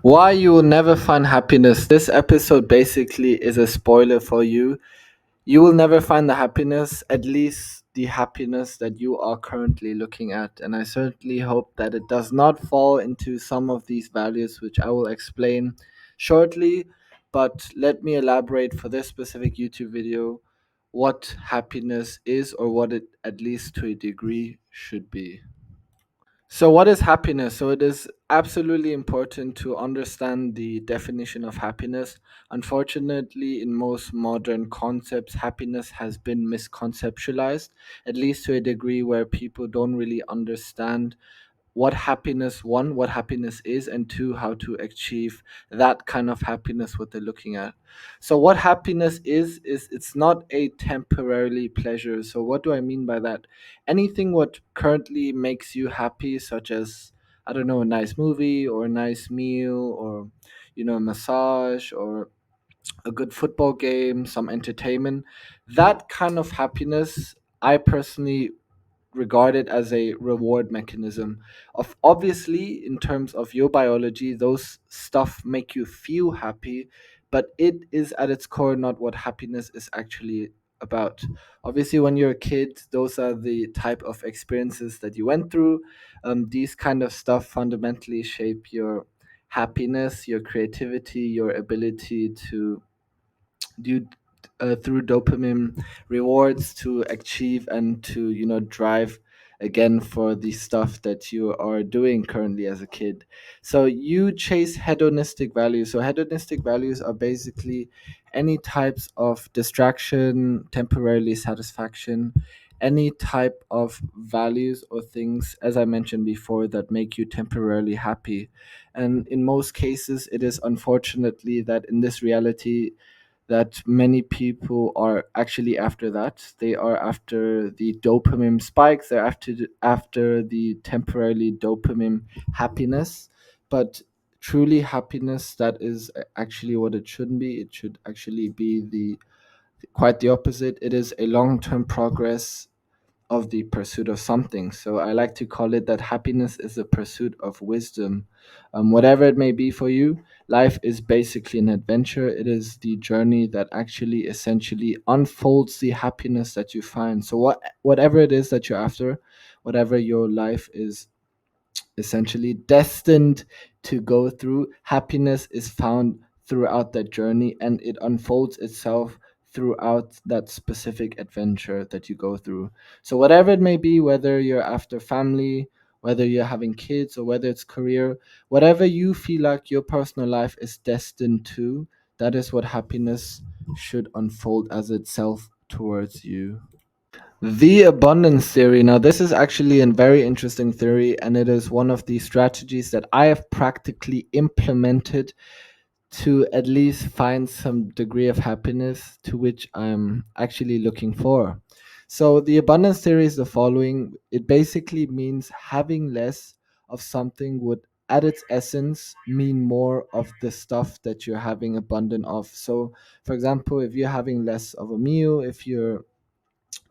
Why you will never find happiness. This episode basically is a spoiler for you. You will never find the happiness, at least the happiness that you are currently looking at. And I certainly hope that it does not fall into some of these values, which I will explain shortly. But let me elaborate for this specific YouTube video what happiness is, or what it, at least to a degree, should be. So, what is happiness? So, it is absolutely important to understand the definition of happiness. Unfortunately, in most modern concepts, happiness has been misconceptualized, at least to a degree where people don't really understand what happiness, one, what happiness is, and two, how to achieve that kind of happiness what they're looking at. So what happiness is it's not a temporarily pleasure. So what do I mean by that? Anything what currently makes you happy, such as, I don't know, a nice movie or a nice meal, or a massage, or a good football game, some entertainment, that kind of happiness I personally regard it as a reward mechanism. Of obviously, in terms of your biology, those stuff make you feel happy, but it is at its core not what happiness is actually about. Obviously, when you're a kid, those are the type of experiences that you went through. These kind of stuff fundamentally shape your happiness, your creativity, your ability to do through dopamine rewards to achieve and to drive again for the stuff that you are doing currently as a kid. So you chase hedonistic values. So hedonistic values are basically any types of distraction, temporarily satisfaction, any type of values or things, as I mentioned before, that make you temporarily happy. And in most cases, it is unfortunately that in this reality that many people are actually after that. They are after the dopamine spikes. They're after the temporarily dopamine happiness, but truly happiness, that is actually what it shouldn't be. It should actually be the quite the opposite. It is a long-term progress of the pursuit of something. So I like to call it that happiness is the pursuit of wisdom. Whatever it may be for you, life is basically an adventure. It is the journey that actually essentially unfolds the happiness that you find. So whatever it is that you're after, whatever your life is essentially destined to go through, happiness is found throughout that journey, and it unfolds itself throughout that specific adventure that you go through. So, whatever it may be, whether you're after family, whether you're having kids, or whether it's career, whatever you feel like your personal life is destined to, that is what happiness should unfold as itself towards you. The abundance theory. Now, this is actually a very interesting theory, and it is one of the strategies that I have practically implemented to at least find some degree of happiness to which I'm actually looking for. So, the abundance theory is the following: it basically means having less of something would, at its essence, mean more of the stuff that you're having abundant of. So, for example, if you're having less of a meal, if you're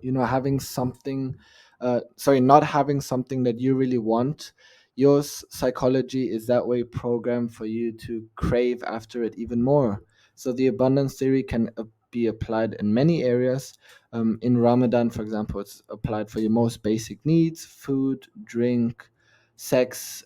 having something not having something that you really want, your psychology is that way programmed for you to crave after it even more. So the abundance theory can be applied in many areas. In Ramadan, for example, it's applied for your most basic needs: food, drink, sex,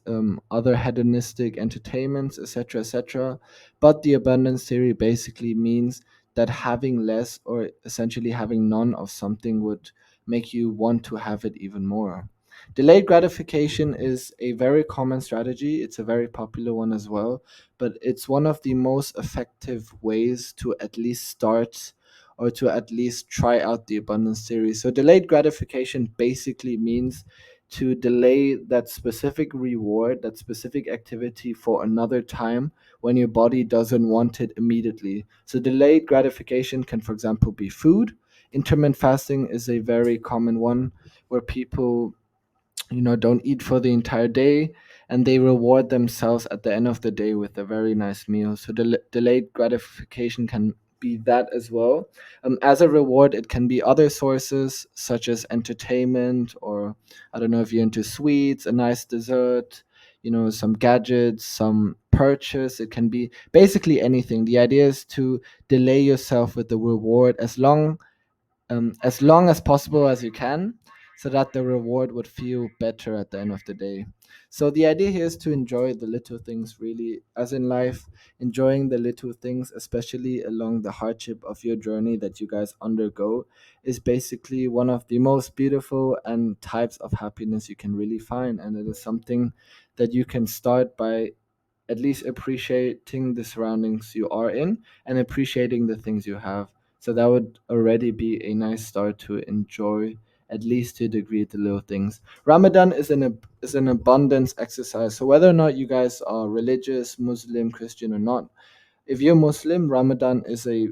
other hedonistic entertainments, etc., etc. But the abundance theory basically means that having less, or essentially having none of something, would make you want to have it even more. Delayed gratification is a very common strategy. It's a very popular one as well, but it's one of the most effective ways to at least start, or to at least try out the abundance theory. So, delayed gratification basically means to delay that specific reward, that specific activity for another time when your body doesn't want it immediately. So, delayed gratification can, for example, be food. Intermittent fasting is a very common one where people, don't eat for the entire day, and they reward themselves at the end of the day with a very nice meal. So, delayed gratification can be that as well. As a reward, it can be other sources such as entertainment, or I don't know if you're into sweets, a nice dessert. some gadgets, some purchase. It can be basically anything. The idea is to delay yourself with the reward as long as possible as you can, so that the reward would feel better at the end of the day. So the idea here is to enjoy the little things, really, as in life, enjoying the little things, especially along the hardship of your journey that you guys undergo, is basically one of the most beautiful and types of happiness you can really find. And it is something that you can start by at least appreciating the surroundings you are in and appreciating the things you have. So that would already be a nice start to enjoy, at least to a degree, the little things. Ramadan is an abundance exercise. So whether or not you guys are religious, Muslim, Christian or not, if you're Muslim, Ramadan is a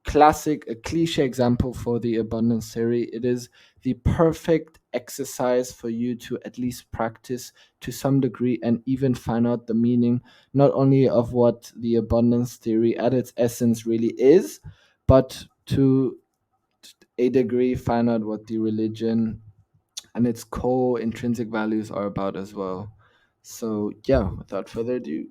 cliche example for the abundance theory. It is the perfect exercise for you to at least practice to some degree and even find out the meaning, not only of what the abundance theory at its essence really is, but to a degree find out what the religion and its core intrinsic values are about as well. So, yeah, without further ado,